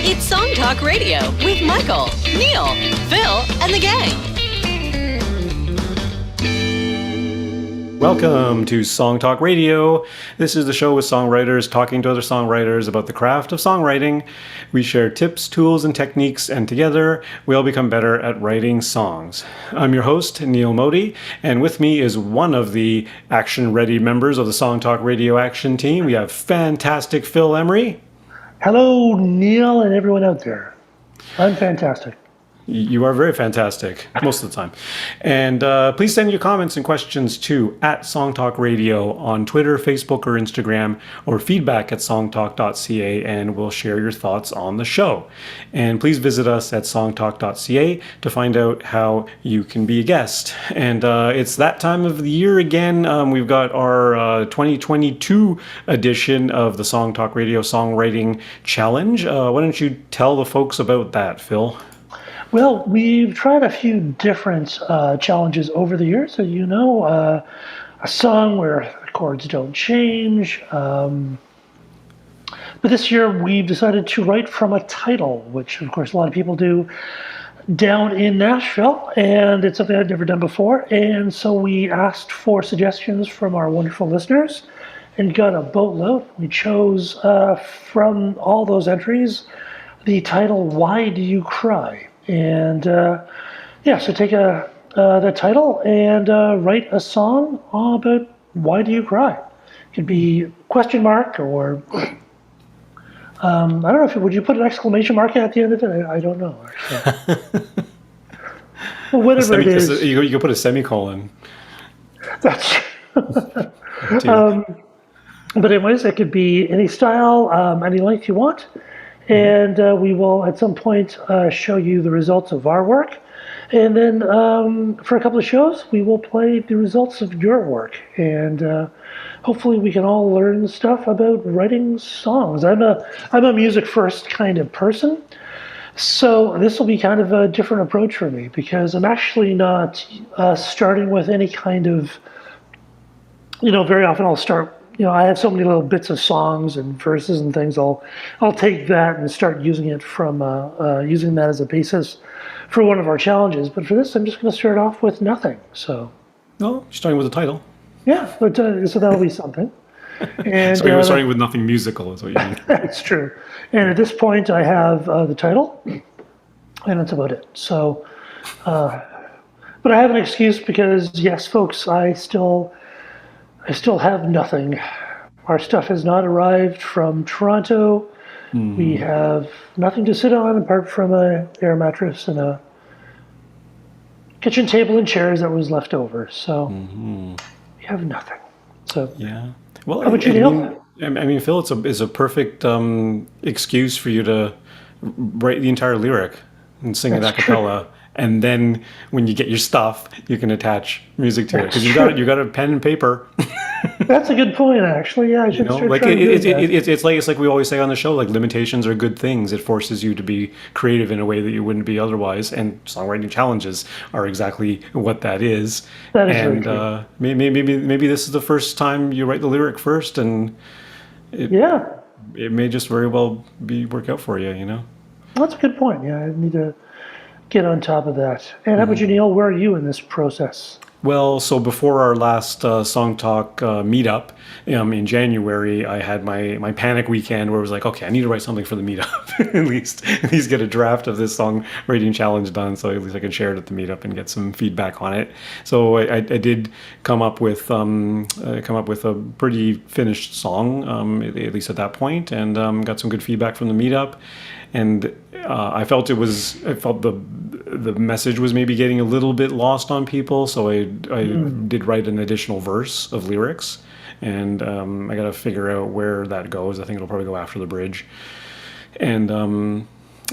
It's Song Talk Radio with Michael, Neil, Phil, and the gang. Welcome to Song Talk Radio. This is the show with songwriters talking to other songwriters about the craft of songwriting. We share tips, tools, and techniques, and together we all become better at writing songs. I'm your host, Neil Modi, and with me is one of the action-ready members of the Song Talk Radio action team. We have fantastic Phil Emery. Hello, Neil, and everyone out there. I'm fantastic. You are very fantastic most of the time. And please send your comments and questions to @SongTalkRadio on Twitter, Facebook, or Instagram, or feedback@songtalk.ca, and we'll share your thoughts on the show. And please visit us at songtalk.ca to find out how you can be a guest. And it's that time of the year again. We've got our 2022 edition of the Song Talk Radio Songwriting Challenge. Why don't you tell the folks about that, Phil? Well, we've tried a few different challenges over the years. So, a song where the chords don't change. But this year we've decided to write from a title, which of course a lot of people do down in Nashville. And it's something I've never done before. And so we asked for suggestions from our wonderful listeners and got a boatload. We chose from all those entries the title, Why Do You Cry? And so take the title and write a song about why do you cry. It could be question mark or I don't know if would you put an exclamation mark at the end of it? I don't know. Well, whatever it is, you can put a semicolon. That's. But anyways, it could be any style, any length you want. And we will, at some point, show you the results of our work. And then for a couple of shows, we will play the results of your work. And hopefully we can all learn stuff about writing songs. I'm a music first kind of person. So this will be kind of a different approach for me because I'm actually not starting with any kind of, very often I'll start. I have so many little bits of songs and verses and things. I'll take that and start using it from using that as a basis for one of our challenges. But for this, I'm just going to start off with nothing. So, you're starting with the title. Yeah, but, so that'll be something. And so you're starting with nothing musical, is what you mean. That's true. And at this point, I have the title, and that's about it. So, but I have an excuse because, yes, folks, I still have nothing. Our stuff has not arrived from Toronto. Mm-hmm. We have nothing to sit on apart from an air mattress and a kitchen table and chairs that was left over. So we have nothing. So yeah. Well, how about you, Neil? I mean, Phil, it's a perfect excuse for you to write the entire lyric and sing it a cappella. True. And then when you get your stuff, you can attach music to it because you got a pen and paper. That's a good point, actually. Yeah, I should start trying to do that. It's like we always say on the show, like limitations are good things. It forces you to be creative in a way that you wouldn't be otherwise. And songwriting challenges are exactly what that is. That is and very true. Maybe this is the first time you write the lyric first, and it may just very well work out for you. Well, that's a good point. Yeah, I need to get on top of that. And how about you, Neil? Where are you in this process? Well, so before our last Song Talk meetup in January, I had my panic weekend where I was like, okay, I need to write something for the meetup. at least get a draft of this songwriting challenge done, so at least I can share it at the meetup and get some feedback on it. So I did come up with a pretty finished song, at least at that point, and got some good feedback from the meetup. And I felt the message was maybe getting a little bit lost on people, so I did write an additional verse of lyrics, and I got to figure out where that goes. I think it'll probably go after the bridge, and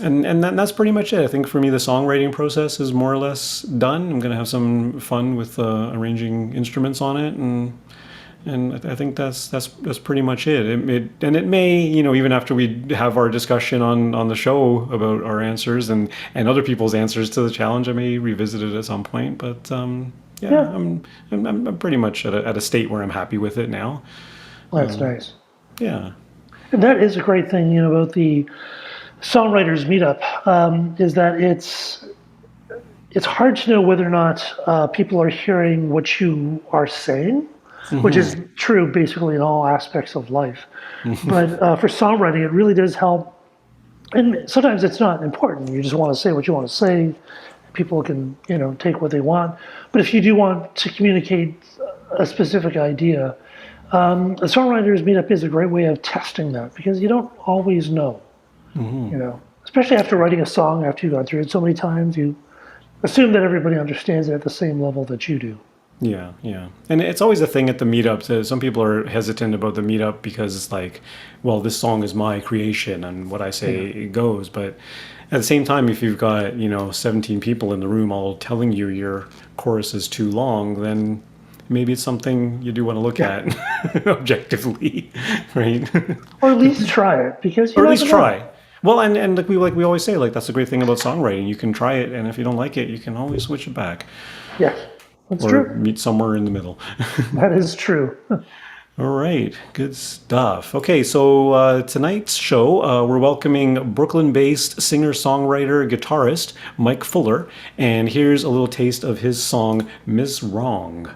that's pretty much it. I think for me the songwriting process is more or less done. I'm gonna have some fun with arranging instruments on it, and I think that's pretty much it. It may, even after we have our discussion on the show about our answers and other people's answers to the challenge, I may revisit it at some point. But I'm pretty much at a state where I'm happy with it now. Well, that's nice. Yeah. And that is a great thing, about the songwriters meetup is that it's hard to know whether or not people are hearing what you are saying, which is true basically in all aspects of life. But for songwriting, it really does help. And sometimes it's not important. You just want to say what you want to say. People can, take what they want. But if you do want to communicate a specific idea, a songwriters meetup is a great way of testing that, because you don't always know. Especially after writing a song, after you've gone through it so many times, you assume that everybody understands it at the same level that you do. Yeah. And it's always a thing at the meetups. Some people are hesitant about the meetup because it's like, well, this song is my creation and what I say it goes. But at the same time, if you've got, 17 people in the room all telling you your chorus is too long, then maybe it's something you do want to look at objectively, right? Or at least try it, because or at least try. Well, and like we always say, like, that's the great thing about songwriting. You can try it, and if you don't like it, you can always switch it back. Yes, that's or true. Meet somewhere in the middle. That is true. All right, good stuff. Okay, so tonight's show, we're welcoming Brooklyn-based singer-songwriter, guitarist Mike Fuller, and here's a little taste of his song, Miss Wrong.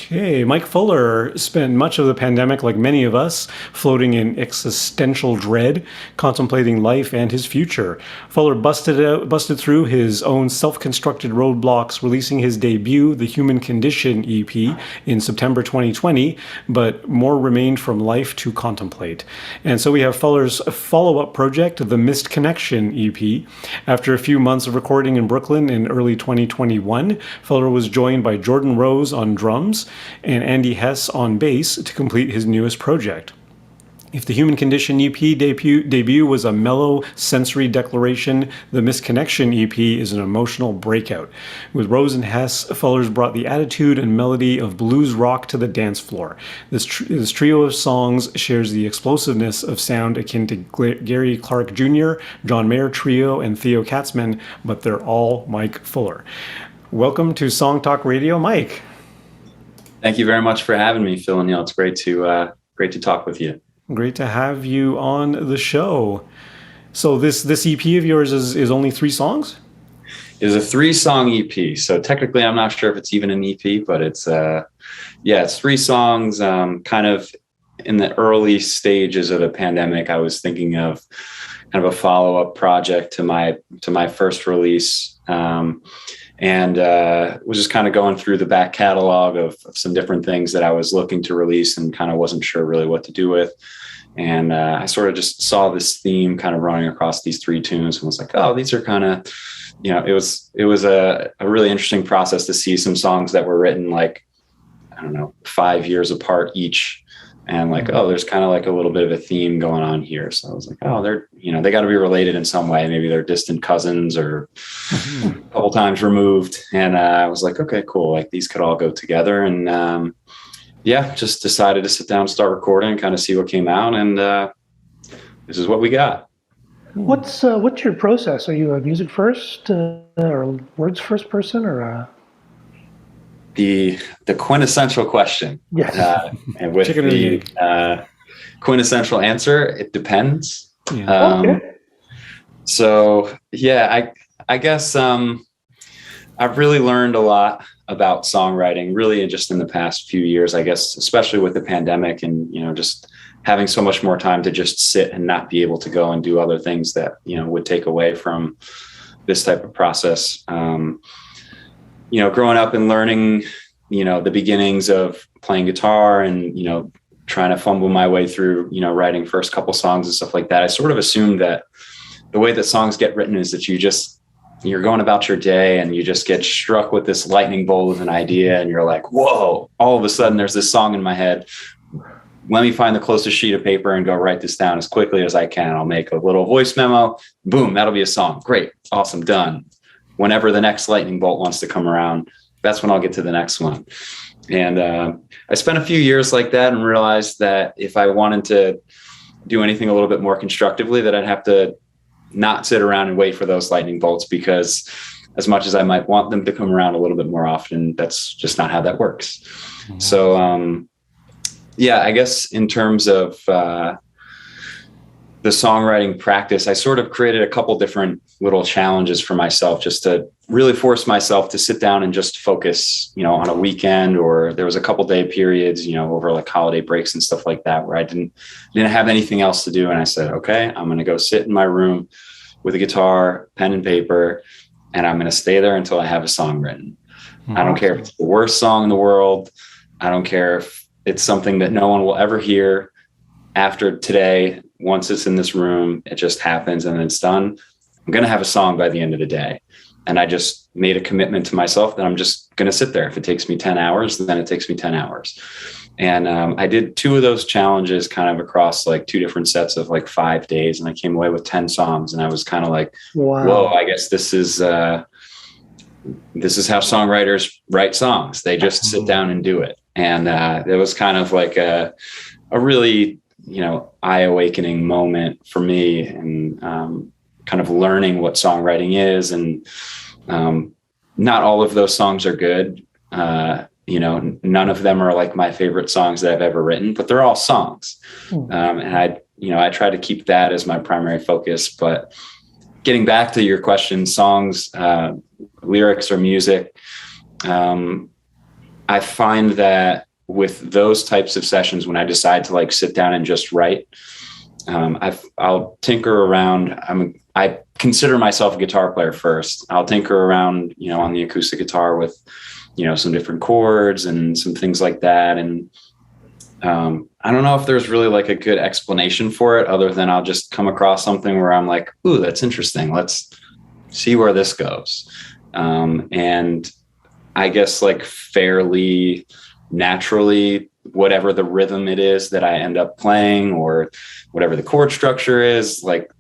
Okay, Mike Fuller spent much of the pandemic, like many of us, floating in existential dread, contemplating life and his future. Fuller busted through his own self-constructed roadblocks, releasing his debut, The Human Condition EP, in September 2020, but more remained from life to contemplate. And so we have Fuller's follow-up project, The Missed Connection EP. After a few months of recording in Brooklyn in early 2021, Fuller was joined by Jordan Rose on drums and Andy Hess on bass to complete his newest project. If the Human Condition EP debut was a mellow sensory declaration, the Misconnection EP is an emotional breakout. With Rose and Hess, Fuller's brought the attitude and melody of blues rock to the dance floor. This trio of songs shares the explosiveness of sound akin to Gary Clark Jr., John Mayer Trio, and Theo Katzman, but they're all Mike Fuller. Welcome to Song Talk Radio, Mike. Thank you very much for having me, Phil and Neil. It's great to talk with you. Great to have you on the show. So this EP of yours is only 3 songs? It is a 3-song EP. So technically, I'm not sure if it's even an EP, but it's 3 songs. Kind of in the early stages of the pandemic, I was thinking of kind of a follow-up project to my first release. And was just kind of going through the back catalog of some different things that I was looking to release and kind of wasn't sure really what to do with. And I sort of just saw this theme kind of running across these 3 tunes and was like, oh, these are kind of, it was a really interesting process to see some songs that were written like, 5 years apart each. And like, oh, there's kind of like a little bit of a theme going on here. So I was like, oh, they're, they got to be related in some way. Maybe they're distant cousins or a couple times removed. And I was like, okay, cool. Like these could all go together. And just decided to sit down and start recording and kind of see what came out. And this is what we got. What's your process? Are you a music first or words first person or? The quintessential question. Yes. And with the quintessential answer, it depends. Yeah. Okay. So I guess I've really learned a lot about songwriting really just in the past few years, I guess, especially with the pandemic and, just having so much more time to just sit and not be able to go and do other things that, would take away from this type of process. Growing up and learning, the beginnings of playing guitar and, trying to fumble my way through, writing first couple songs and stuff like that, I sort of assumed that the way that songs get written is that you're going about your day and you just get struck with this lightning bolt of an idea and you're like, whoa, all of a sudden there's this song in my head. Let me find the closest sheet of paper and go write this down as quickly as I can. I'll make a little voice memo. Boom, that'll be a song. Great. Awesome. Done. Whenever the next lightning bolt wants to come around, that's when I'll get to the next one. And I spent a few years like that and realized that if I wanted to do anything a little bit more constructively, that I'd have to not sit around and wait for those lightning bolts, because as much as I might want them to come around a little bit more often, that's just not how that works. Mm-hmm. So, I guess in terms of the songwriting practice, I sort of created a couple different little challenges for myself just to really force myself to sit down and just focus, on a weekend, or there was a couple day periods, over like holiday breaks and stuff like that, where I didn't have anything else to do. And I said, okay, I'm going to go sit in my room with a guitar, pen and paper, and I'm going to stay there until I have a song written. Mm-hmm. I don't care if it's the worst song in the world. I don't care if it's something that no one will ever hear after today. Once it's in this room, it just happens and it's done. I'm going to have a song by the end of the day. And I just made a commitment to myself that I'm just going to sit there. If it takes me 10 hours, then it takes me 10 hours. And I did 2 of those challenges kind of across like 2 different sets of like 5 days. And I came away with 10 songs. And I was kind of like, wow. Whoa, I guess this is how songwriters write songs. They just sit down and do it. And it was kind of like a really, eye-awakening moment for me, and kind of learning what songwriting is. And not all of those songs are good. None of them are like my favorite songs that I've ever written, but they're all songs. And I try to keep that as my primary focus. But getting back to your question, songs, lyrics or music, I find that with those types of sessions, when I decide to like sit down and just write, I'll tinker around. I consider myself a guitar player first. I'll tinker around, on the acoustic guitar with, some different chords and some things like that. And I don't know if there's really like a good explanation for it, other than I'll just come across something where I'm like, ooh, that's interesting. Let's see where this goes. And I guess like fairly naturally, whatever the rhythm it is that I end up playing, or whatever the chord structure is, like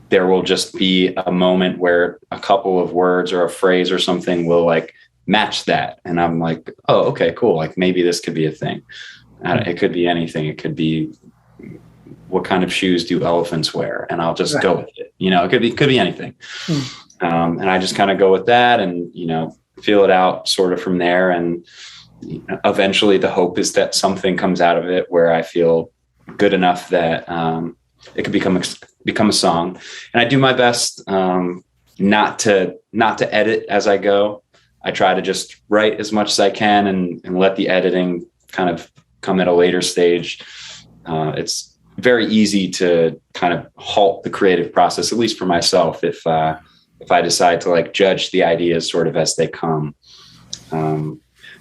there will just be a moment where a couple of words or a phrase or something will like match that. And I'm like, oh, okay, cool. Like maybe this could be a thing. It could be anything. It could be, what kind of shoes do elephants wear? And I'll just go with it. It could be anything. And I just kind of go with that and, feel it out sort of from there. And eventually the hope is that something comes out of it where I feel good enough that it could become a song. And I do my best not to edit as I go. I try to just write as much as I can and let the editing kind of come at a later stage. It's very easy to kind of halt the creative process, at least for myself, if I decide to like judge the ideas sort of as they come.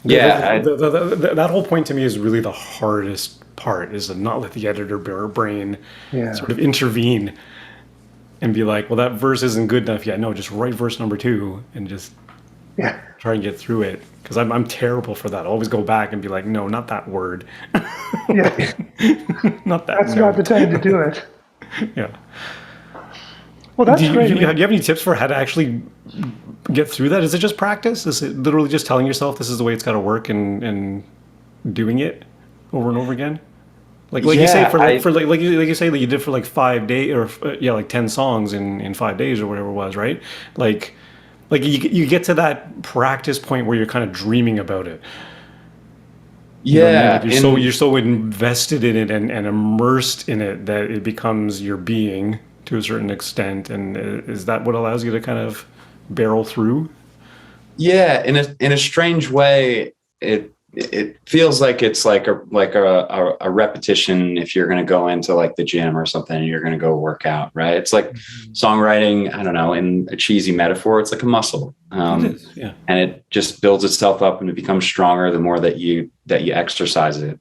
That whole point to me is really the hardest part, is to not let the editor or brain sort of intervene and be like, well, that verse isn't good enough yet. No, just write verse number 2 and just try and get through it. Because I'm terrible for that. I always go back and be like, no, not that word. Not that. That's not the time to do it. Yeah. Well, that's great. Do you have any tips for how to actually get through that? Is it just practice? Is it literally just telling yourself this is the way it's got to work and doing it over and over again? Like you say like you say that you did for like 5 days or like 10 songs in 5 days or whatever it was, right? Like you get to that practice point where you're kind of dreaming about it. You're so invested in it and immersed in it that it becomes your being to a certain extent. And is that what allows you to kind of barrel through? Yeah, in a strange way, it feels like it's like a repetition if you're going to go into like the gym or something and you're going to go work out, right? It's like songwriting, I don't know, in a cheesy metaphor, it's like a muscle. It is, yeah. And it just builds itself up and it becomes stronger the more that you exercise it.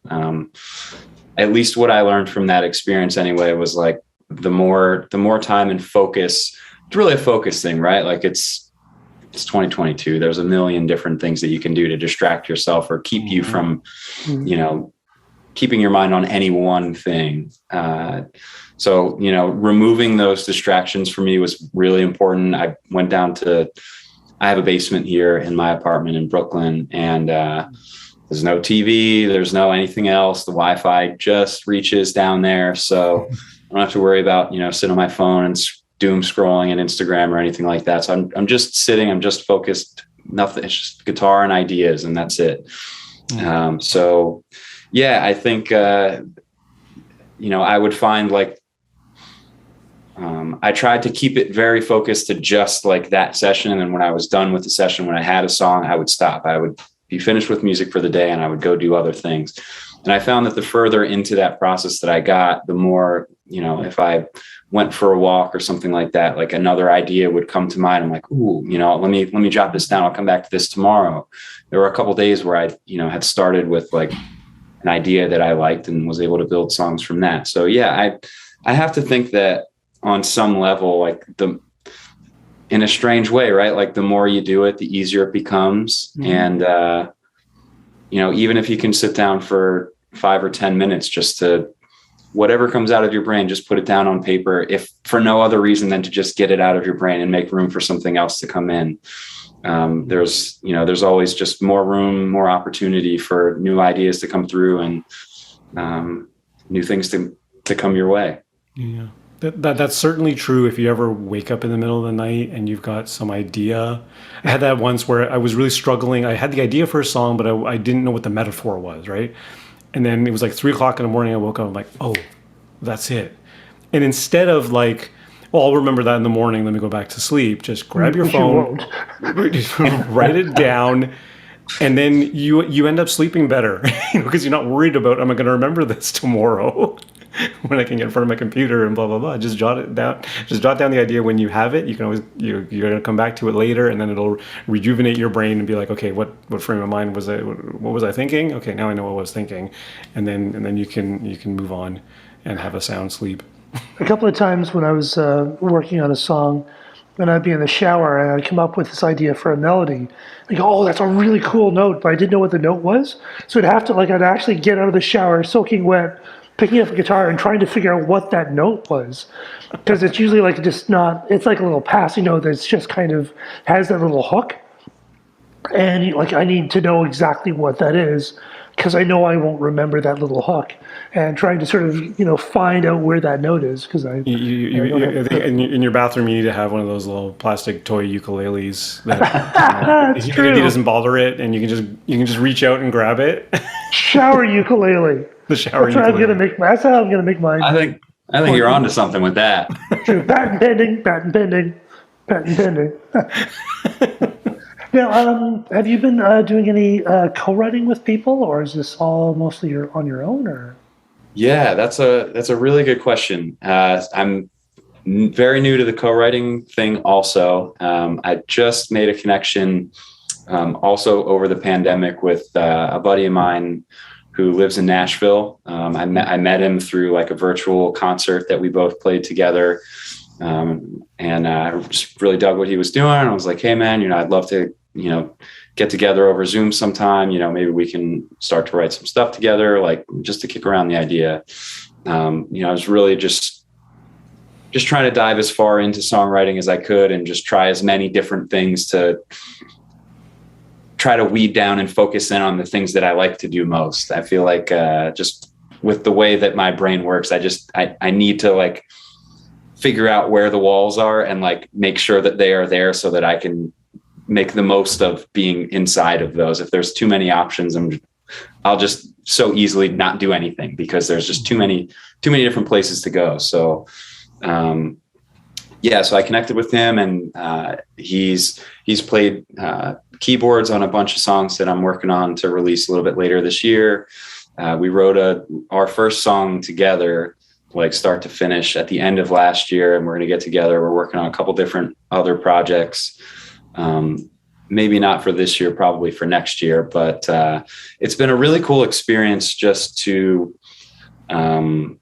At least what I learned from that experience anyway was like the more time and focus, it's really a focus thing, right? Like it's 2022. There's a million different things that you can do to distract yourself or keep you from, keeping your mind on any one thing. So, removing those distractions for me was really important. I went down I have a basement here in my apartment in Brooklyn, and there's no TV, there's no anything else. The Wi-Fi just reaches down there. So I don't have to worry about, sitting on my phone and doom scrolling and Instagram or anything like that. So I'm just sitting, I'm just focused, nothing. It's just guitar and ideas, and that's it. So yeah, I think, I would find like, I tried to keep it very focused to just like that session. And then when I was done with the session, when I had a song, I would stop. I would be finished with music for the day and I would go do other things. And I found that the further into that process that I got, the more, if I went for a walk or something like that, like another idea would come to mind. I'm like, ooh, let me jot this down. I'll come back to this tomorrow. There were a couple of days where I, had started with like an idea that I liked and was able to build songs from that. So yeah, I have to think that on some level, like in a strange way, right? Like the more you do it, the easier it becomes. And, even if you can sit down for 5 or 10 minutes, just to whatever comes out of your brain, just put it down on paper, if for no other reason than to just get it out of your brain and make room for something else to come in. There's always just more room, more opportunity for new ideas to come through and new things to come your way. Yeah. That's certainly true if you ever wake up in the middle of the night and you've got some idea. I had that once where I was really struggling. I had the idea for a song, but I didn't know what the metaphor was, right? And then it was like 3 o'clock in the morning. I woke up, I'm like, oh, that's it. And instead of like, well, I'll remember that in the morning, let me go back to sleep, just grab your phone, write it down, and then you end up sleeping better because you're not worried about, am I going to remember this tomorrow? When I can get in front of my computer and blah, blah, blah. Just jot it down. Just jot down the idea when you have it. You can always, you're going to come back to it later, and then it'll rejuvenate your brain and be like, okay, what frame of mind was what was I thinking? Okay, now I know what I was thinking. And then you can move on and have a sound sleep. A couple of times when I was working on a song, and I'd be in the shower and I'd come up with this idea for a melody. I go, oh, that's a really cool note, but I didn't know what the note was. So I'd actually get out of the shower soaking wet, picking up a guitar and trying to figure out what that note was, because it's usually like it's like a little passing note that's just kind of has that little hook, and I need to know exactly what that is because I know I won't remember that little hook, and trying to sort of find out where that note is because I think in your bathroom you need to have one of those little plastic toy ukuleles that it doesn't bother it, and you can just reach out and grab it. Shower ukulele. The shower that's ukulele. That's how I'm gonna make mine. I think you're onto something with that. True. Patent pending. Now, have you been doing any co-writing with people, or is this all mostly on your own? Or yeah, that's a really good question. I'm very new to the co-writing thing. Also, I just made a connection also over the pandemic with a buddy of mine who lives in Nashville. I met him through like a virtual concert that we both played together. And I just really dug what he was doing. I was like, hey man, I'd love to, get together over Zoom sometime, maybe we can start to write some stuff together, like just to kick around the idea. I was really just trying to dive as far into songwriting as I could and just try as many different things to try to weed down and focus in on the things that I like to do most. I feel like just with the way that my brain works, I need to like figure out where the walls are and like make sure that they are there so that I can make the most of being inside of those. If there's too many options, I'll just so easily not do anything because there's just too many different places to go. So yeah, so I connected with him, and he's played keyboards on a bunch of songs that I'm working on to release a little bit later this year. We wrote our first song together, like start to finish, at the end of last year, and we're going to get together. We're working on a couple different other projects. Maybe not for this year, probably for next year, but it's been a really cool experience just to, I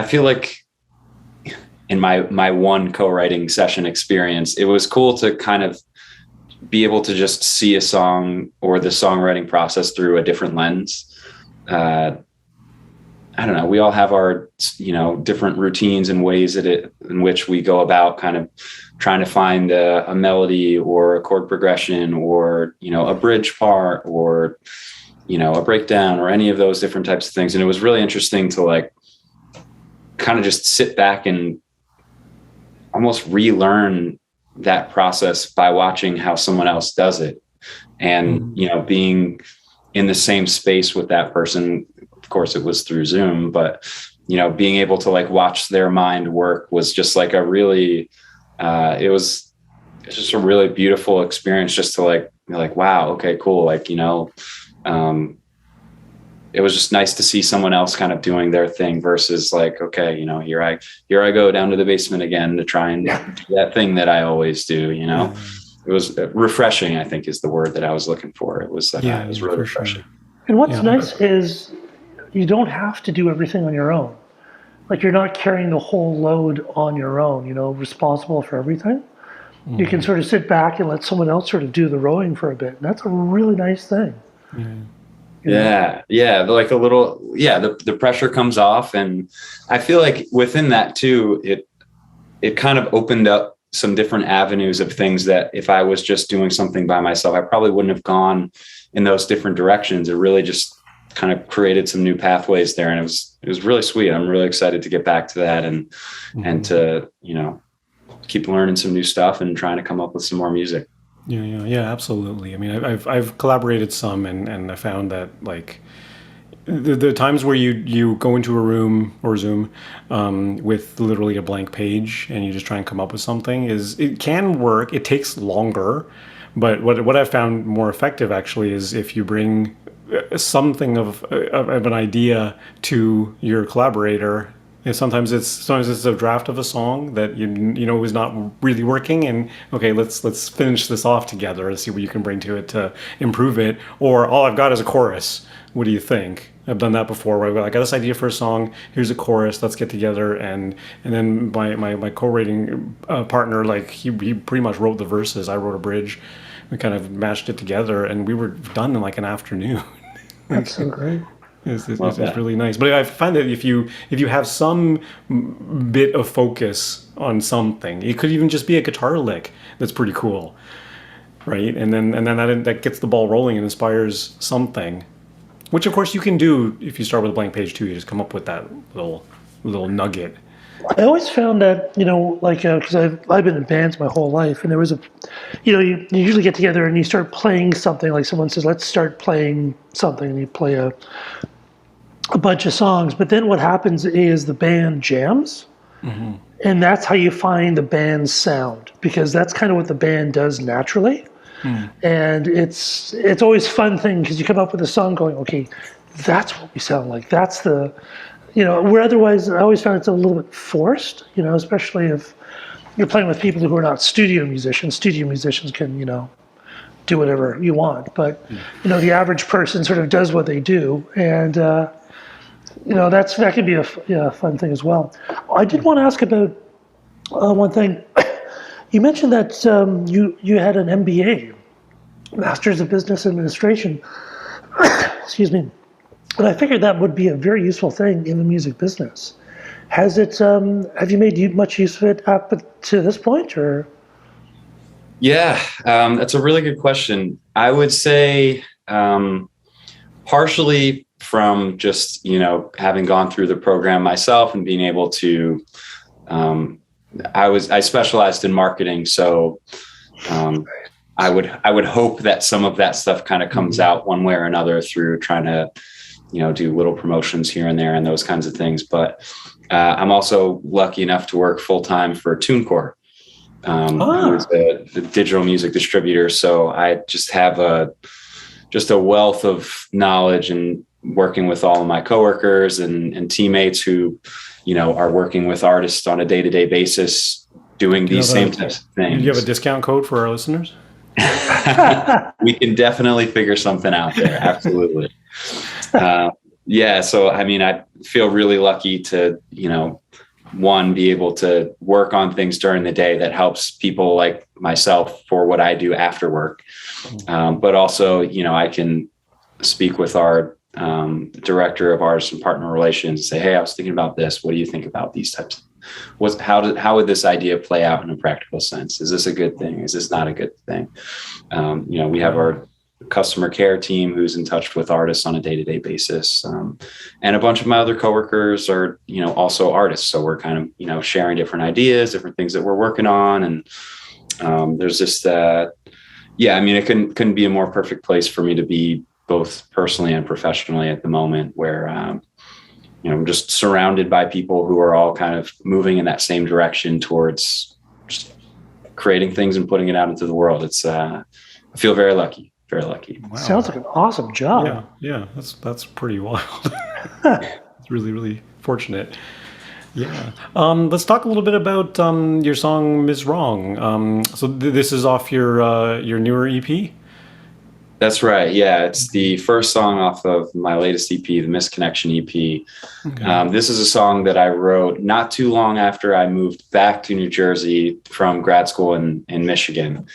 feel like in my one co-writing session experience, it was cool to kind of be able to just see a song or the songwriting process through a different lens. I don't know. We all have our, different routines and ways in which we go about kind of trying to find a melody or a chord progression or, a bridge part or, a breakdown or any of those different types of things. And it was really interesting to like kind of just sit back and almost relearn that process by watching how someone else does it. And, being in the same space with that person. Of course it was through Zoom, but, being able to like watch their mind work was just like a really, it's just a really beautiful experience just to like, wow, okay, cool. Like, it was just nice to see someone else kind of doing their thing versus like, okay, here I go down to the basement again to try and do that thing that I always do, It was refreshing, I think is the word that I was looking for. It was, it was really refreshing. Sure. And what's nice is you don't have to do everything on your own. Like you're not carrying the whole load on your own, responsible for everything. You can sort of sit back and let someone else sort of do the rowing for a bit. And that's a really nice thing. Yeah. Like a little, the pressure comes off. And I feel like within that too, it kind of opened up some different avenues of things that if I was just doing something by myself, I probably wouldn't have gone in those different directions. It really just kind of created some new pathways there. And it was really sweet. I'm really excited to get back to that and to, keep learning some new stuff and trying to come up with some more music. Yeah, absolutely. I mean, I've collaborated some, and I found that like the times where you go into a room or Zoom with literally a blank page and you just try and come up with something it can work. It takes longer, but what I've found more effective actually is if you bring something of an idea to your collaborator. And sometimes it's a draft of a song that is not really working, and okay, let's finish this off together and see what you can bring to it to improve it. Or all I've got is a chorus. What do you think? I've done that before. Where I got this idea for a song. Here's a chorus. Let's get together, and then my co-writing partner, like he pretty much wrote the verses. I wrote a bridge. We kind of mashed it together, and we were done in like an afternoon. That's so great. It's really nice. But I find that if you have some bit of focus on something, it could even just be a guitar lick that's pretty cool, right? And then that gets the ball rolling and inspires something, which of course you can do if you start with a blank page too. You just come up with that little nugget. I always found that, because I've been in bands my whole life, and there was you usually get together and you start playing something, like someone says, let's start playing something, and you play a bunch of songs. But then what happens is the band jams, and that's how you find the band's sound, because that's kind of what the band does naturally. And it's always a fun thing because you come up with a song going, okay, that's what we sound like. That's the... where otherwise I always found it's a little bit forced, especially if you're playing with people who are not studio musicians. Studio musicians can, do whatever you want. But, the average person sort of does what they do. And, that could be a fun thing as well. I did want to ask about one thing. You mentioned that you had an MBA, Master's of Business Administration. Excuse me. And I figured that would be a very useful thing in the music business. Has it? Have you made much use of it up to this point, or? Yeah, that's a really good question. I would say partially from just having gone through the program myself and being able to. I specialized in marketing, so I would hope that some of that stuff kind of comes out one way or another through trying to do little promotions here and there and those kinds of things. But I'm also lucky enough to work full time for TuneCore, who's a digital music distributor. So I just have a wealth of knowledge and working with all of my coworkers and teammates who, are working with artists on a day-to-day basis, doing these same types of things. Do you have a discount code for our listeners? We can definitely figure something out there. Absolutely. So, I feel really lucky to, one, be able to work on things during the day that helps people like myself for what I do after work. But also, I can speak with our director of artist and partner relations and say, hey, I was thinking about this. What do you think about these types of how would this idea play out in a practical sense? Is this a good thing? Is this not a good thing? We have our customer care team who's in touch with artists on a day-to-day basis. And a bunch of my other coworkers are, also artists. So we're kind of, sharing different ideas, different things that we're working on. And there's just, it couldn't be a more perfect place for me to be, both personally and professionally at the moment, where, I'm just surrounded by people who are all kind of moving in that same direction towards just creating things and putting it out into the world. It's, I feel very lucky. Very lucky. Wow. Sounds like an awesome job. Yeah, that's pretty wild. It's really, really fortunate. Yeah. Let's talk a little bit about your song "Ms. Wrong." So this is off your newer EP. That's right. Yeah, it's the first song off of my latest EP, the Misconnection EP. Okay. This is a song that I wrote not too long after I moved back to New Jersey from grad school in Michigan,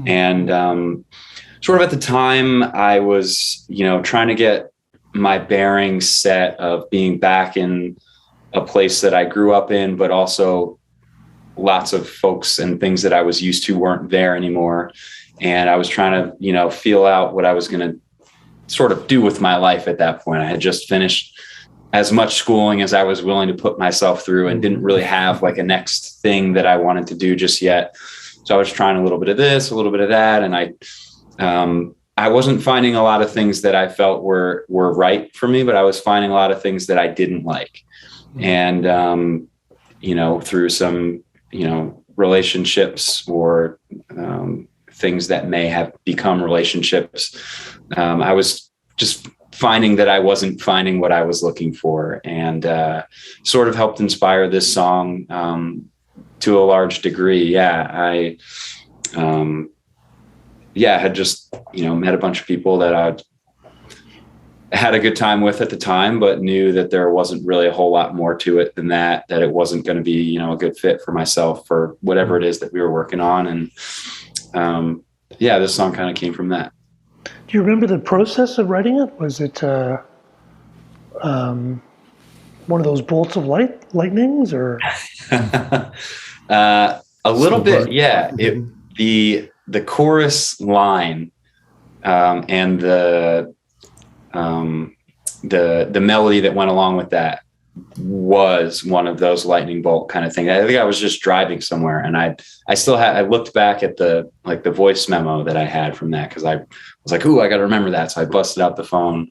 and sort of at the time I was, trying to get my bearings set of being back in a place that I grew up in, but also lots of folks and things that I was used to weren't there anymore. And I was trying to, feel out what I was going to sort of do with my life at that point. I had just finished as much schooling as I was willing to put myself through and didn't really have like a next thing that I wanted to do just yet. So I was trying a little bit of this, a little bit of that. And I wasn't finding a lot of things that I felt were right for me, but I was finding a lot of things that I didn't like. And, through some, relationships or things that may have become relationships, I was just finding that I wasn't finding what I was looking for, and sort of helped inspire this song to a large degree. I had just, met a bunch of people that I had a good time with at the time, but knew that there wasn't really a whole lot more to it than that it wasn't going to be, a good fit for myself for whatever it is that we were working on. And this song kind of came from that. Do you remember the process of writing it? Was it one of those bolts of lightnings or? A little bit. Yeah. The chorus line, and the melody that went along with that was one of those lightning bolt kind of things. I think I was just driving somewhere, and I looked back at the voice memo that I had from that, because I was like, "Ooh, I got to remember that." So I busted out the phone,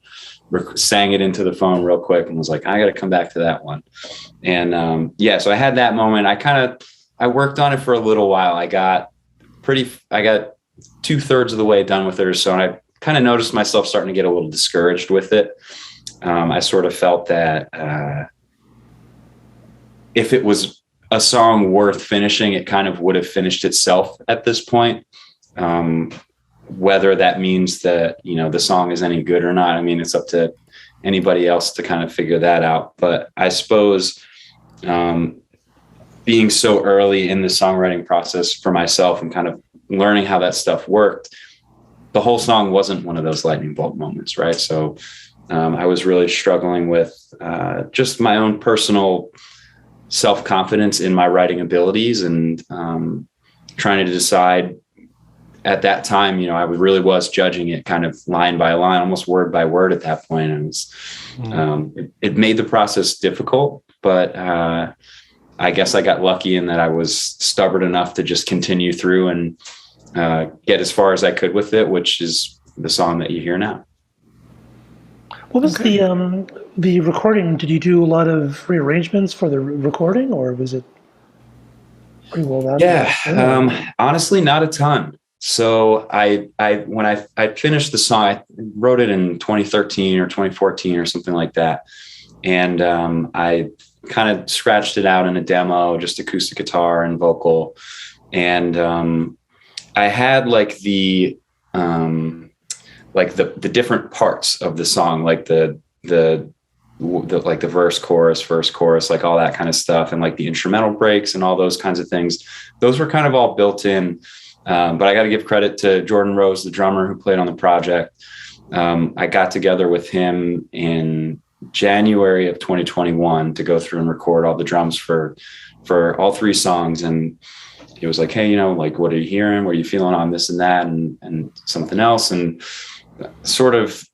sang it into the phone real quick, and was like, "I got to come back to that one." And so I had that moment. I worked on it for a little while. I got 2/3 of the way done with it or so, and I kind of noticed myself starting to get a little discouraged with it. I sort of felt that if it was a song worth finishing, it kind of would have finished itself at this point. Whether that means that, the song is any good or not, I mean, it's up to anybody else to kind of figure that out. But I suppose being so early in the songwriting process for myself and kind of learning how that stuff worked, the whole song wasn't one of those lightning bolt moments, right? So I was really struggling with just my own personal self-confidence in my writing abilities, and trying to decide at that time, I really was judging it kind of line by line, almost word by word at that point. And it made the process difficult, but I guess I got lucky in that I was stubborn enough to just continue through and get as far as I could with it, which is the song that you hear now. What was the recording? Did you do a lot of rearrangements for the recording, or was it pretty well done? Yeah, honestly, not a ton. So when I finished the song, I wrote it in 2013 or 2014 or something like that, and I kind of scratched it out in a demo, just acoustic guitar and vocal, and I had like the different parts of the song, like the like the verse, chorus, like all that kind of stuff. And like the instrumental breaks and all those kinds of things, those were kind of all built in. But I got to give credit to Jordan Rose, the drummer who played on the project. I got together with him in January of 2021 to go through and record all the drums for all three songs. And he was like, hey, like, what are you hearing? What are you feeling on this and that and something else? And sort of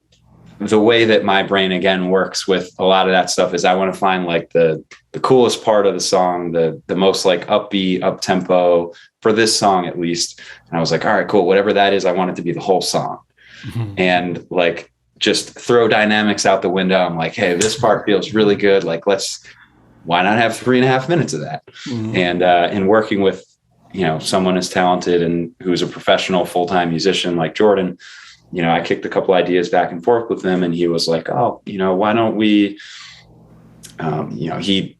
the way that my brain again works with a lot of that stuff is I want to find like the coolest part of the song, the most like upbeat, up tempo for this song at least. And I was like, all right, cool. Whatever that is, I want it to be the whole song. Mm-hmm. And like, just throw dynamics out the window. I'm like, hey, this part feels really good. Like, why not have 3.5 minutes of that? Mm-hmm. And in working with, someone as talented and who's a professional full-time musician like Jordan, I kicked a couple ideas back and forth with him, and he was like, oh, why don't we, he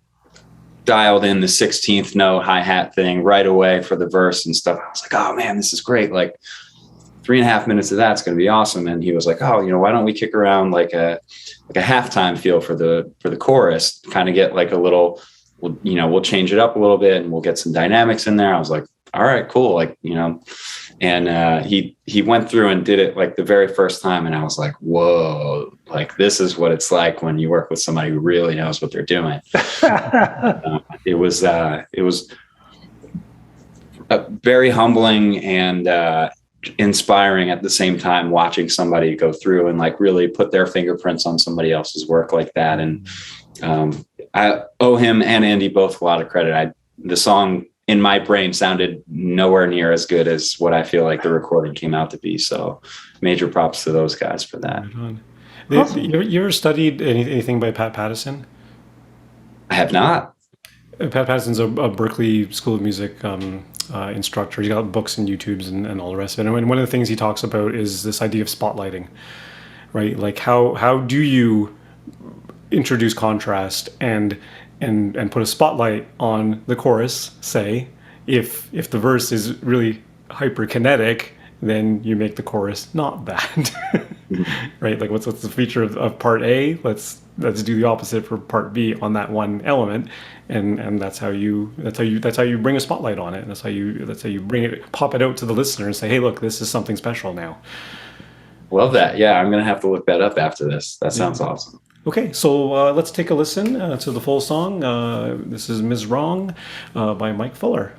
dialed in the 16th note hi-hat thing right away for the verse and stuff. I was like, oh man, this is great. Like 3.5 minutes of that's going to be awesome. And he was like, oh, why don't we kick around like a halftime feel for the chorus, kind of get like a little, we'll change it up a little bit and we'll get some dynamics in there. I was like, all right, cool. Like, and he went through and did it like the very first time. And I was like, whoa, like this is what it's like when you work with somebody who really knows what they're doing. It was very humbling and inspiring at the same time, watching somebody go through and like really put their fingerprints on somebody else's work like that. And I owe him and Andy both a lot of credit. The song in my brain sounded nowhere near as good as what I feel like the recording came out to be. So major props to those guys for that. Awesome. You ever studied anything by Pat Pattison? I have not. Pat Pattison's a Berklee School of Music instructor. He's got books and YouTubes and all the rest of it. And one of the things he talks about is this idea of spotlighting, right? Like how do you introduce contrast and put a spotlight on the chorus? Say if the verse is really hyperkinetic, then you make the chorus not that. Right? Like what's the feature of part A? Let's do the opposite for part B on that one element, and that's how you bring a spotlight on it. And that's how you bring it, pop it out to the listener and say, hey, look, this is something special now. Love that. Yeah, I'm gonna have to look that up after this. That sounds awesome. Okay, so let's take a listen to the full song. This is Ms. Wrong by Mike Fuller.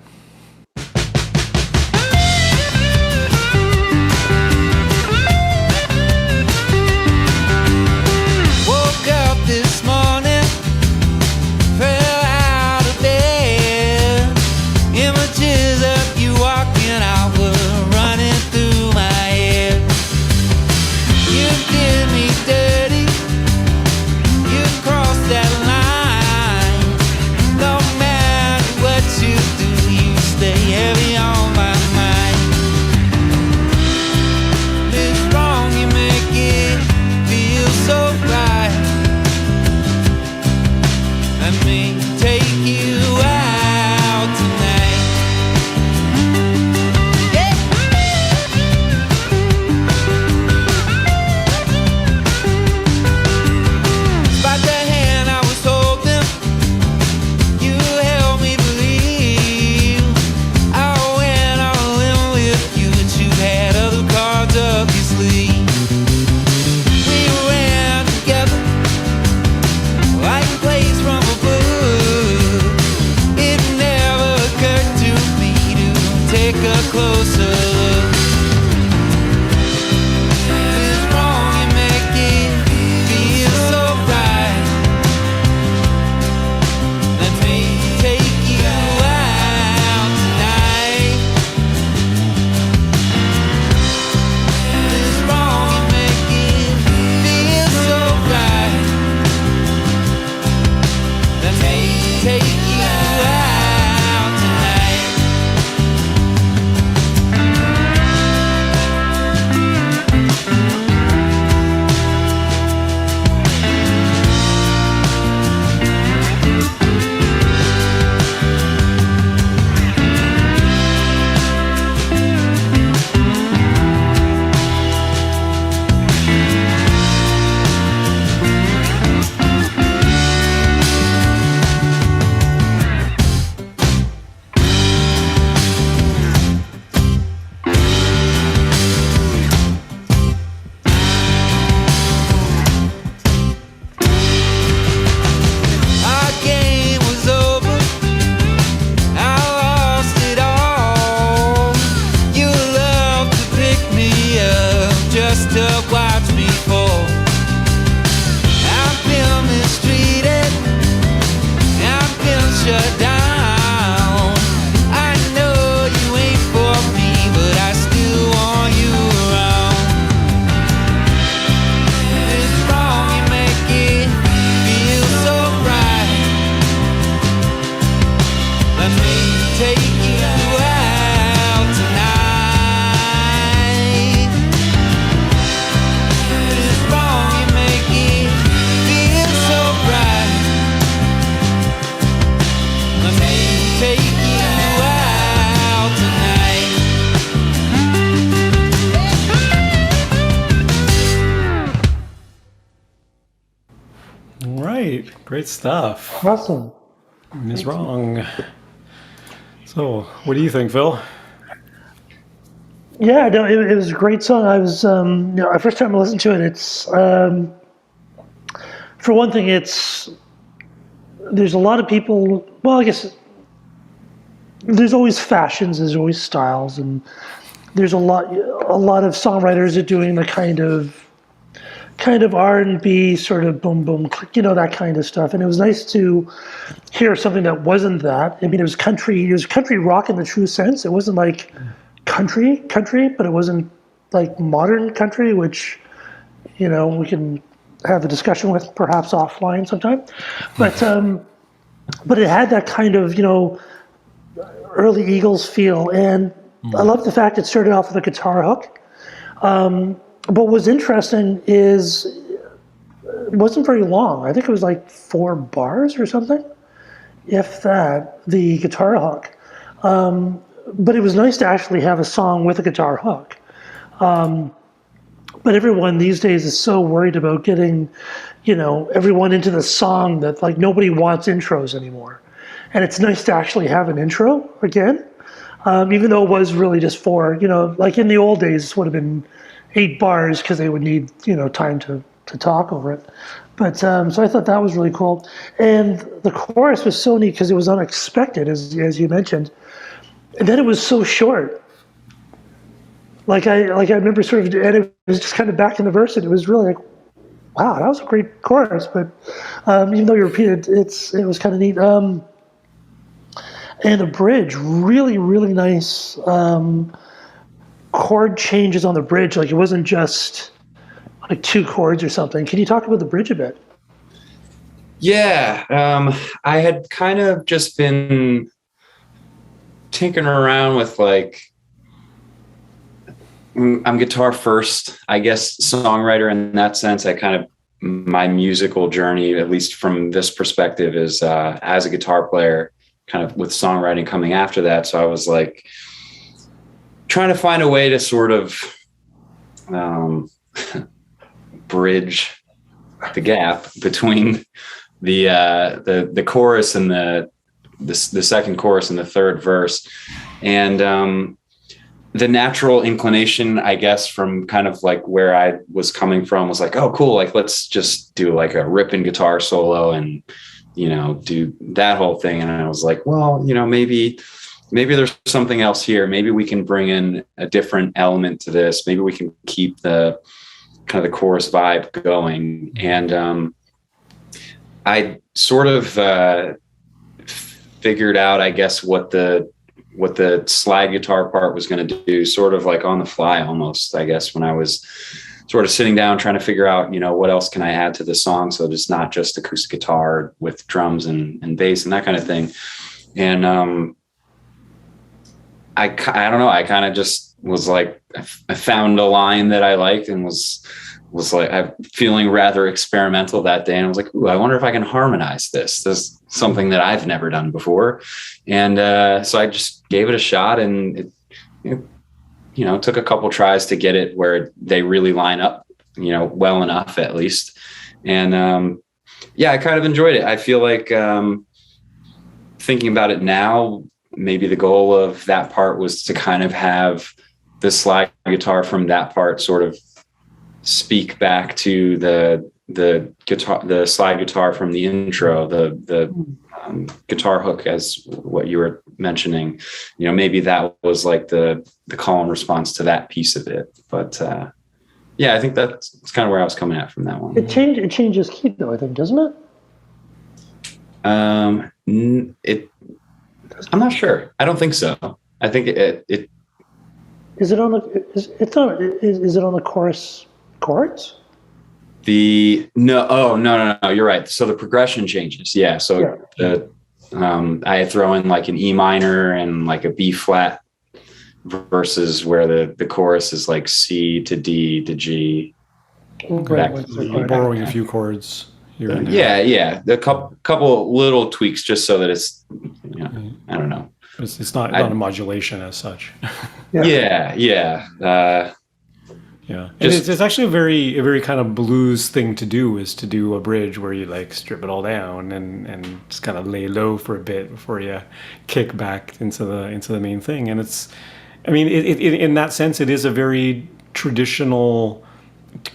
right. Great stuff. Awesome. Is wrong. So, what do you think, Phil? Yeah, no, it was a great song. I was, the first time I listened to it, it's, for one thing, there's a lot of people, well, I guess there's always fashions, there's always styles, and there's a lot of songwriters are doing the kind of R&B sort of boom, boom, click, that kind of stuff. And it was nice to hear something that wasn't that. I mean, it was country rock in the true sense. It wasn't like country, but it wasn't like modern country, which, we can have a discussion with perhaps offline sometime. But it had that kind of, early Eagles feel. And I love the fact it started off with a guitar hook. But what's interesting is it wasn't very long. I think it was like 4 bars or something, if that, the guitar hook. But it was nice to actually have a song with a guitar hook. But everyone these days is so worried about getting, everyone into the song that like nobody wants intros anymore. And it's nice to actually have an intro again, even though it was really just 4, like in the old days, this would have been 8 bars because they would need, time to talk over it. But so I thought that was really cool. And the chorus was so neat because it was unexpected, as you mentioned. And then it was so short. Like I remember sort of, and it was just kind of back in the verse, and it was really like, wow, that was a great chorus. But even though you repeated, it was kind of neat. And the bridge, really, really nice chord changes on the bridge. Like it wasn't just like 2 chords or something. Can you talk about the bridge a bit? Yeah, I had kind of just been tinkering around with like, I'm guitar first, I guess, songwriter in that sense. My musical journey, at least from this perspective, is as a guitar player, kind of with songwriting coming after that. So I was like trying to find a way to sort of bridge the gap between the chorus and the second chorus and the third verse. And the natural inclination, I guess, from kind of like where I was coming from was like, oh, cool. Like, let's just do like a ripping guitar solo and, do that whole thing. And I was like, well, maybe there's something else here. Maybe we can bring in a different element to this. Maybe we can keep the kind of the chorus vibe going. And I sort of figured out, I guess, what the slide guitar part was going to do, sort of like on the fly almost, I guess, when I was sort of sitting down trying to figure out, what else can I add to the song? So it's not just acoustic guitar with drums and bass and that kind of thing. And I don't know, I kind of just was like, I found a line that I liked and was like, I'm feeling rather experimental that day. And I was like, ooh, I wonder if I can harmonize this. This is something that I've never done before. And so I just gave it a shot, and it took a couple tries to get it where they really line up, well enough at least. And I kind of enjoyed it. I feel like thinking about it now, maybe the goal of that part was to kind of have the slide guitar from that part sort of speak back to the guitar, the slide guitar from the intro, the guitar hook, as what you were mentioning. Maybe that was like the call and response to that piece of it. But I think that's kind of where I was coming at from that one. It changes key though, I think, doesn't it? I'm not sure. I don't think so. I think it is it on the is it on the chorus chords? No, you're right. So the progression changes. Yeah. So I throw in like an E minor and like a B flat versus where the chorus is like C to D to G. Right. You're borrowing a few chords here and there. Yeah. A couple little tweaks just so that it's, I don't know. It's not a modulation as such. Yeah. Yeah, and it's actually a very kind of blues thing to do, is to do a bridge where you like strip it all down and just kind of lay low for a bit before you kick back into the main thing. And it's, I mean, in that sense, it is a very traditional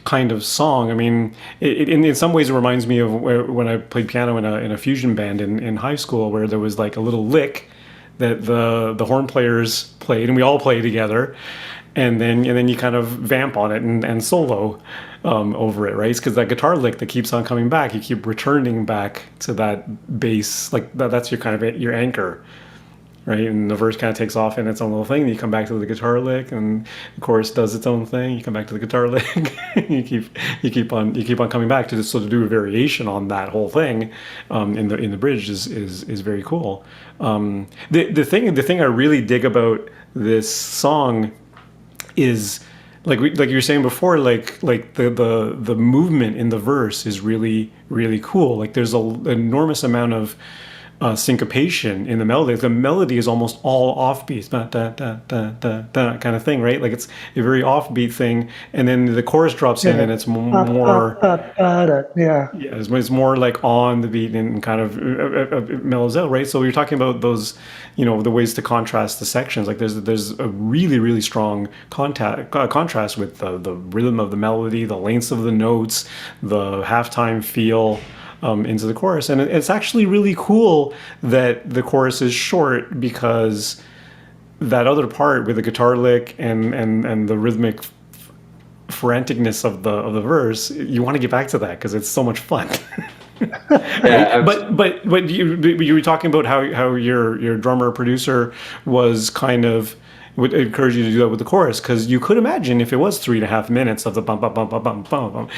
kind of song. I mean, in some ways, it reminds me of when I played piano in a fusion band in high school, where there was like a little lick that the horn players played, and we all played together. And then you kind of vamp on it and solo over it, right? Because that guitar lick that keeps on coming back, you keep returning back to that bass, like that's your kind of your anchor, right? And the verse kind of takes off in its own little thing, and you come back to the guitar lick, and the chorus does its own thing. You come back to the guitar lick, you keep on coming back to just sort of do a variation on that whole thing. In the bridge is very cool. The thing I really dig about this song is like you were saying before, like the movement in the verse is really, really cool. Like there's an enormous amount of syncopation in the melody. The melody is almost all offbeat, da, da, da, da, da, da, kind of thing, right? Like it's a very offbeat thing, and then the chorus drops in, and it's more it's more like on the beat and kind of mellows out, right? So you're talking about those, the ways to contrast the sections. Like there's a really, really strong contrast with the rhythm of the melody, the lengths of the notes, the halftime feel. Into the chorus, and it's actually really cool that the chorus is short, because that other part with the guitar lick and the rhythmic franticness of the verse, you want to get back to that because it's so much fun. Yeah, but you were talking about how your drummer producer was kind of would encourage you to do that with the chorus, because you could imagine if it was 3.5 minutes of the bump bump bump bump bump bump,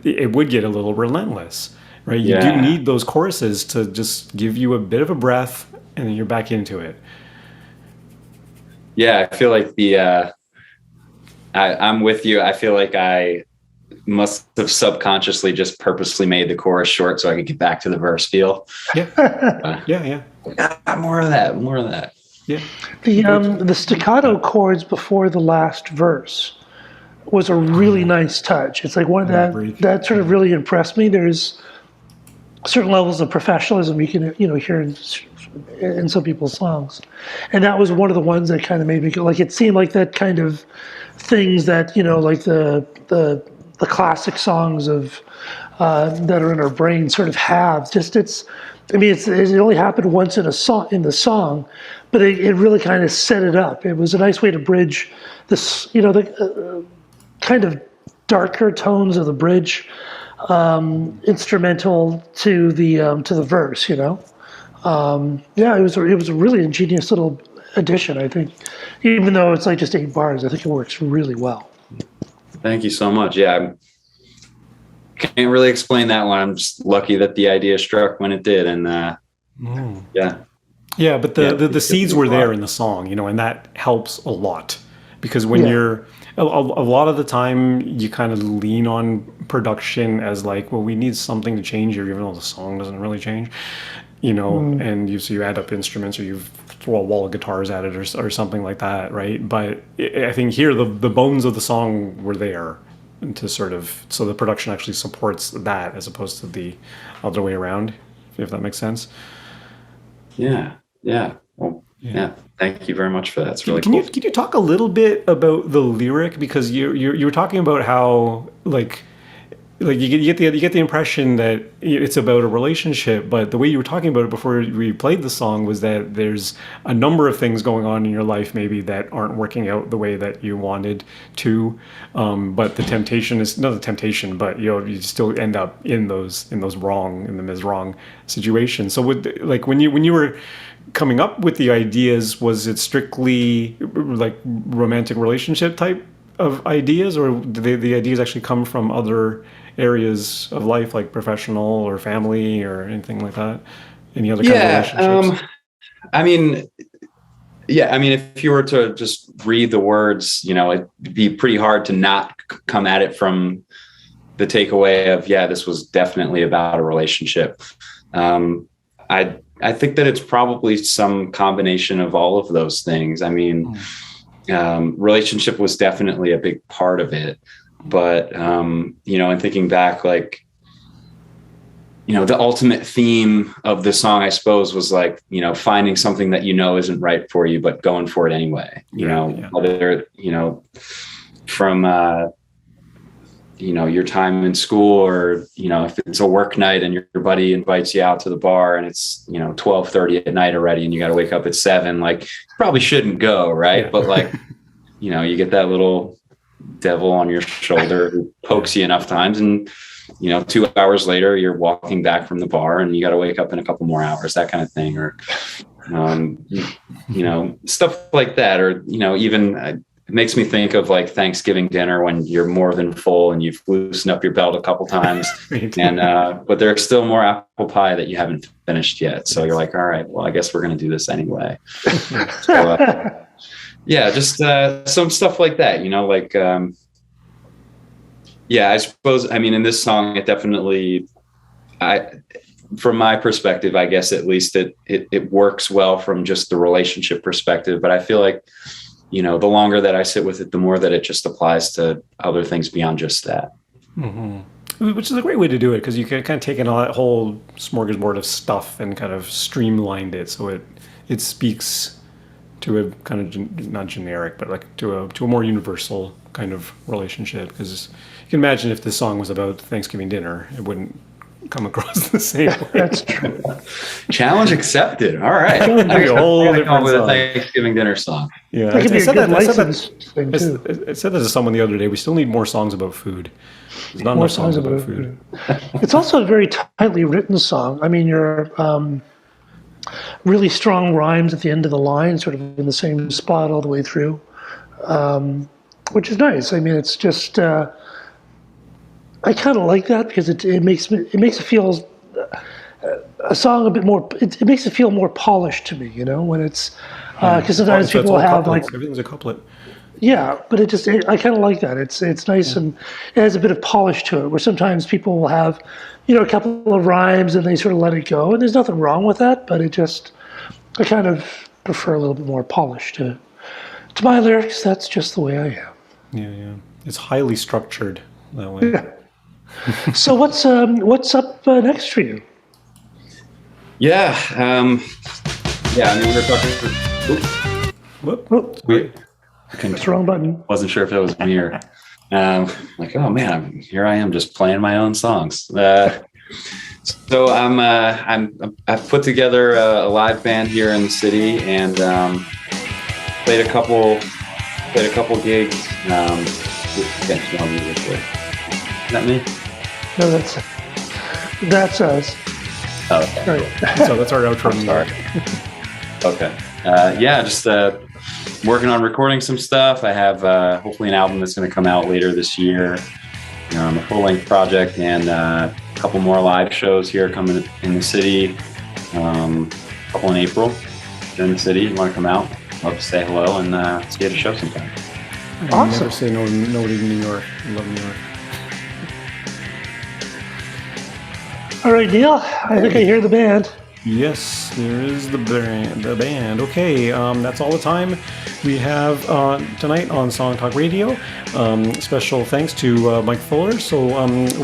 it would get a little relentless. Right, you do need those choruses to just give you a bit of a breath, and then you're back into it. Yeah, I feel like I'm with you. I feel like I must have subconsciously just purposely made the chorus short so I could get back to the verse feel. Yeah, yeah. More of that. Yeah. The staccato chords before the last verse was a really nice touch. It's like one of that sort of really impressed me. There's certain levels of professionalism you can hear in some people's songs, and that was one of the ones that kind of made me go, like, it seemed like that kind of things that like the classic songs of that are in our brain sort of have. It only happened once in the song, but it really kind of set it up. It was a nice way to bridge this, the kind of darker tones of the bridge, instrumental to the verse. It was a really ingenious little addition. I think, even though it's like just 8 bars, I think it works really well. Thank you so much. Yeah, I can't really explain that one. I'm just lucky that the idea struck when it did, and yeah. But the seeds were there in the song, and that helps a lot, because when you're a lot of the time you kind of lean on production as like, well, we need something to change here, even though the song doesn't really change, and you add up instruments, or you throw a wall of guitars at it, or something like that, right? But I think here the bones of the song were there, to sort of, so the production actually supports that as opposed to the other way around, if that makes sense. Yeah. Well, yeah. Thank you very much for that. It's really cool. Can you talk a little bit about the lyric, because you were talking about how like you get the impression that it's about a relationship, but the way you were talking about it before we played the song was that there's a number of things going on in your life maybe that aren't working out the way that you wanted to, but the temptation is not the temptation, but you still end up in the wrong situations. So when you were coming up with the ideas, was it strictly like romantic relationship type of ideas, or did the ideas actually come from other areas of life, like professional or family or anything like that? Any other kind of relationships? If you were to just read the words, it'd be pretty hard to not come at it from the takeaway of, this was definitely about a relationship. I think that it's probably some combination of all of those things. I mean, relationship was definitely a big part of it. But, and thinking back, like, the ultimate theme of the song, I suppose, was like, finding something that isn't right for you, but going for it anyway. Whether, from, your time in school, or, if it's a work night and your buddy invites you out to the bar and it's, 12:30 at night already and you got to wake up at 7, like, you probably shouldn't go. Right. Yeah. But like, you get that little devil on your shoulder who pokes you enough times, and 2 hours later you're walking back from the bar and you got to wake up in a couple more hours, that kind of thing. Or stuff like that. Or even it makes me think of like Thanksgiving dinner when you're more than full and you've loosened up your belt a couple times and but there's still more apple pie that you haven't finished yet, so you're like, all right, well, I guess we're going to do this anyway. So, just some stuff like that, like, I suppose, in this song, it definitely, from my perspective, I guess, at least it works well from just the relationship perspective. But I feel like, the longer that I sit with it, the more that it just applies to other things beyond just that. Mm-hmm. Which is a great way to do it, because you can kind of take in all that whole smorgasbord of stuff and kind of streamlined it so it speaks to a kind of not generic, but like to a more universal kind of relationship. Because you can imagine if this song was about Thanksgiving dinner, it wouldn't come across the same way. That's true. Challenge accepted. All right. A whole different with song. A Thanksgiving dinner song. Yeah, I said that to someone the other day. We still need more songs about food. There's not enough songs about food. It's also a very tightly written song. Your really strong rhymes at the end of the line, sort of in the same spot all the way through, which is nice. It's just I kind of like that, because it makes it feel a song a bit more. It makes it feel more polished to me, when it's because sometimes people have couplets. like Everything's a couplet. Yeah, but I kind of like that. It's nice, and it has a bit of polish to it. Where sometimes people will have, a couple of rhymes and they sort of let it go, and there's nothing wrong with that. But I kind of prefer a little bit more polish to my lyrics. That's just the way I am. Yeah. It's highly structured that way. Yeah. So what's up next for you? Yeah. We were talking. Whoop. That's the wrong button. Wasn't sure if it was me or like, oh man, here I am just playing my own songs. So I've put together a live band here in the city and played a couple gigs. Is that me? No, that's us. Oh, okay. Right. So that's our outro. Sorry. Okay. Just working on recording some stuff. I have hopefully an album that's going to come out later this year, a full-length project, and a couple more live shows here coming in the city. A couple in April in the city. You want to come out? Love to say hello and see you at a show sometime. Awesome. Never say no to New York. I love New York. All right, Neil. I think I hear the band. Yes, there is the band. Okay, that's all the time we have tonight on Song Talk Radio. Special thanks to Mike Fuller. So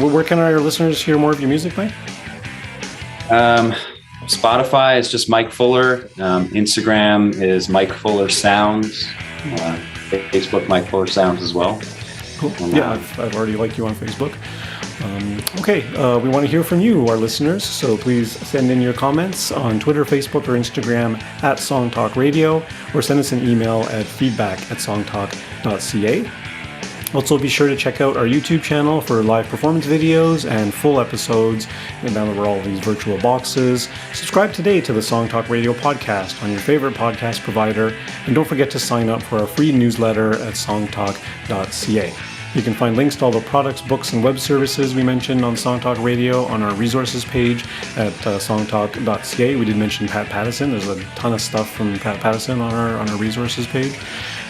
where can our listeners hear more of your music, Mike? Spotify is just Mike Fuller. Instagram is Mike Fuller Sounds. Facebook, Mike Fuller Sounds as well. Cool. Yeah, I've already liked you on Facebook. We want to hear from you, our listeners, so please send in your comments on Twitter, Facebook, or Instagram at Song Talk Radio, or send us an email at feedback@songtalk.ca. Also, be sure to check out our YouTube channel for live performance videos and full episodes, and now that we're all these virtual boxes. Subscribe today to the Song Talk Radio podcast on your favorite podcast provider, and don't forget to sign up for our free newsletter at songtalk.ca. You can find links to all the products, books, and web services we mentioned on Song Talk Radio on our resources page at songtalk.ca. We did mention Pat Pattison. There's a ton of stuff from Pat Pattison on our resources page.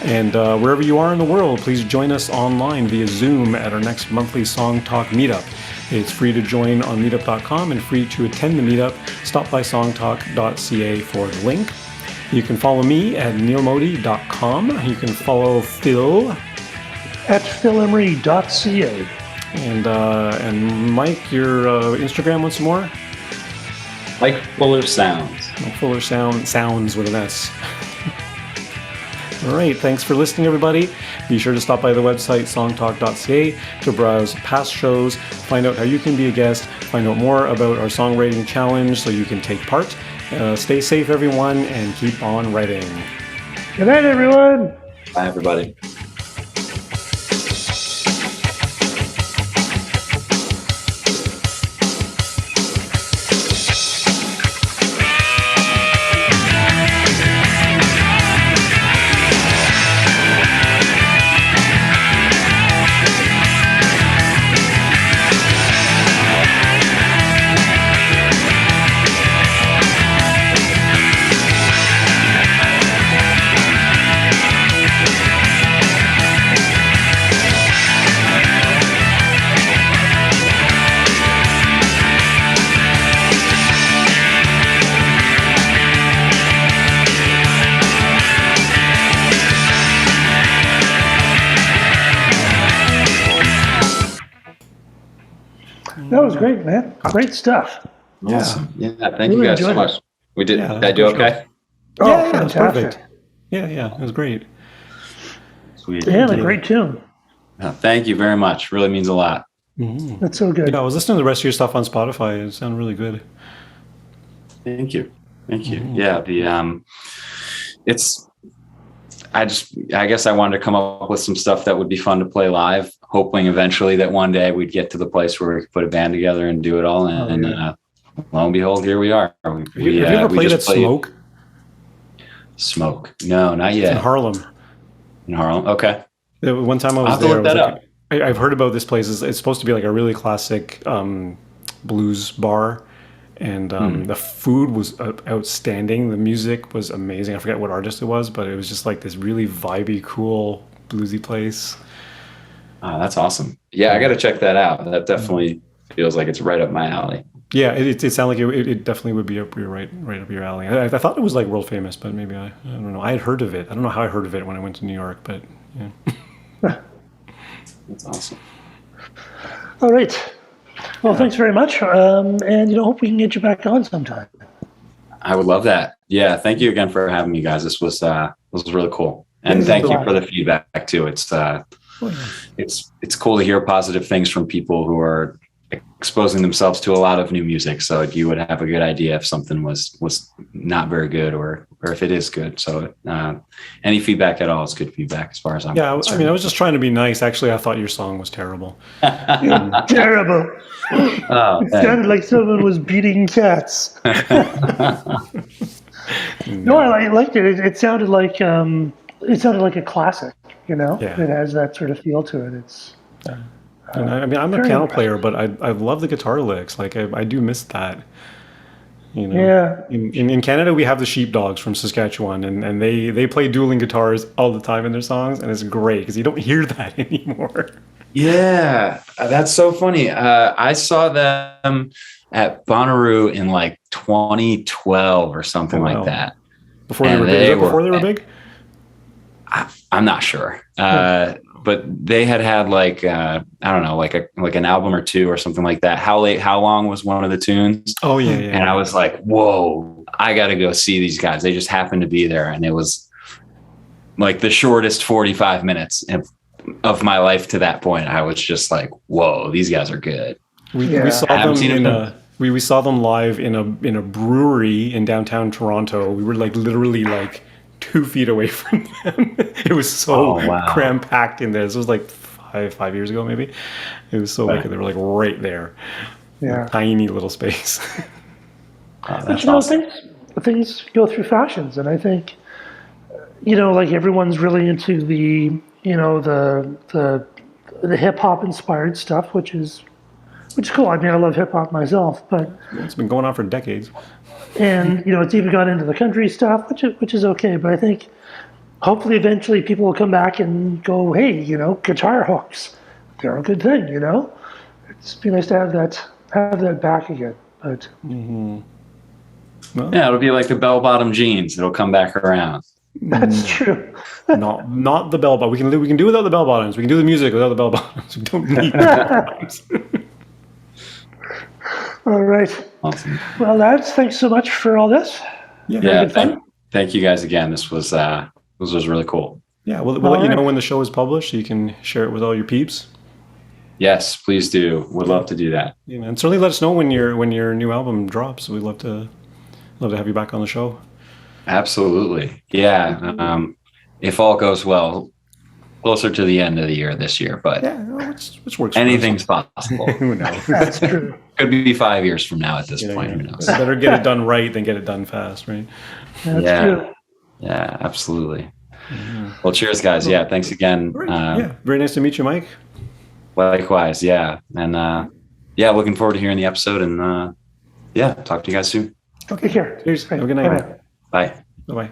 And wherever you are in the world, please join us online via Zoom at our next monthly Song Talk meetup. It's free to join on meetup.com and free to attend the meetup. Stop by songtalk.ca for the link. You can follow me at neilmodi.com. You can follow Phil at philemery.ca. And Mike, your Instagram once more? Mike Fuller Sounds. Fuller Sounds with an S. All right, thanks for listening, everybody. Be sure to stop by the website songtalk.ca to browse past shows, find out how you can be a guest, find out more about our songwriting challenge so you can take part. Stay safe, everyone, and keep on writing. Good night, everyone. Bye, everybody. That was great, man. Great stuff. Awesome. Yeah, thank you guys so much. We did. Did I do okay? Oh, Yeah, fantastic. perfect. Yeah, it was great. Sweet. And a great tune. Thank you very much. Really means a lot. Mm-hmm. That's so good. I was listening to the rest of your stuff on Spotify. It sounded really good. Thank you. Mm-hmm. Yeah, I guess I wanted to come up with some stuff that would be fun to play live, hoping eventually that one day we'd get to the place where we could put a band together and do it all. And lo and behold, here we are. Have you ever played at Smoke? Smoke? No, not yet. In Harlem. Okay. One time I was I'll have to there. look that up. I've heard about this place. It's supposed to be like a really classic blues bar. And the food was outstanding. The music was amazing. I forget what artist it was, but it was just like this really vibey, cool, bluesy place. Oh, that's awesome. Yeah, I got to check that out. That definitely feels like it's right up my alley. Yeah, it sounded like it definitely would be up your right up your alley. I thought it was like world famous, but maybe I don't know. I had heard of it. I don't know how I heard of it when I went to New York, but yeah. That's awesome. All right. Well, thanks very much. And hope we can get you back on sometime. I would love that. Yeah, thank you again for having me, guys. This was really cool. And thank you for the feedback too. It's cool to hear positive things from people who are exposing themselves to a lot of new music. So you would have a good idea if something was not very good or if it is good. So any feedback at all is good feedback as far as I'm concerned. I was just trying to be nice. Actually, I thought your song was terrible. Terrible. It sounded like someone was beating cats. No, I liked it. It sounded like a classic. Yeah. It has that sort of feel to it. It's. I'm a piano player, but I love the guitar licks. Like I do miss that. Yeah. In Canada, we have the Sheepdogs from Saskatchewan, and they play dueling guitars all the time in their songs, and it's great because you don't hear that anymore. Yeah, that's so funny. I saw them at Bonnaroo in like 2012 or something like that. Before they were big? Before they were big? I'm not sure. But they had like I don't know, like an album or two or something like that. How long was one of the tunes? Oh yeah. And I was like, whoa, I got to go see these guys. They just happened to be there, and it was like the shortest 45 minutes of my life to that point. I was just like, whoa, these guys are good. We saw them we saw them live in a brewery in downtown Toronto. We were like literally like 2 feet away from them. It was so cram packed in there. This was like five years ago, maybe. It was so wicked. They were like right there. Yeah. Tiny little space. But awesome. Things go through fashions, and I think, like everyone's really into the hip hop inspired stuff, which is cool. I mean, I love hip hop myself, but it's been going on for decades. And it's even got into the country stuff, which is okay. But I think hopefully eventually people will come back and go, hey, guitar hooks, they're a good thing. It'd be nice to have that back again. But Well, Yeah, it'll be like the bell-bottom jeans. It'll come back around. That's true. not the bell bottom. We can do without the bell bottoms. We can do the music without the bell bottoms. We don't need the bell bottoms. All right. Awesome. Well, lads, thanks so much for all this. Yeah. Very good fun. Thank you guys again. This was really cool. Yeah, we'll let you know when the show is published so you can share it with all your peeps. Yes, please do. Would love to do that. Yeah, and certainly let us know when your new album drops. We'd love to have you back on the show. Absolutely. Yeah. If all goes well, closer to the end of the year this year, but Yeah, which works. anything's possible. Who knows? That's true. Could be 5 years from now at this point. Who knows? Better get it done right than get it done fast, right? That's true. Yeah, absolutely. Well, cheers, guys. Yeah, thanks again. Yeah, very nice to meet you, Mike. Likewise. Yeah. And looking forward to hearing the episode and talk to you guys soon. Take care. Cheers. Have a good night. Bye. Bye. Bye-bye.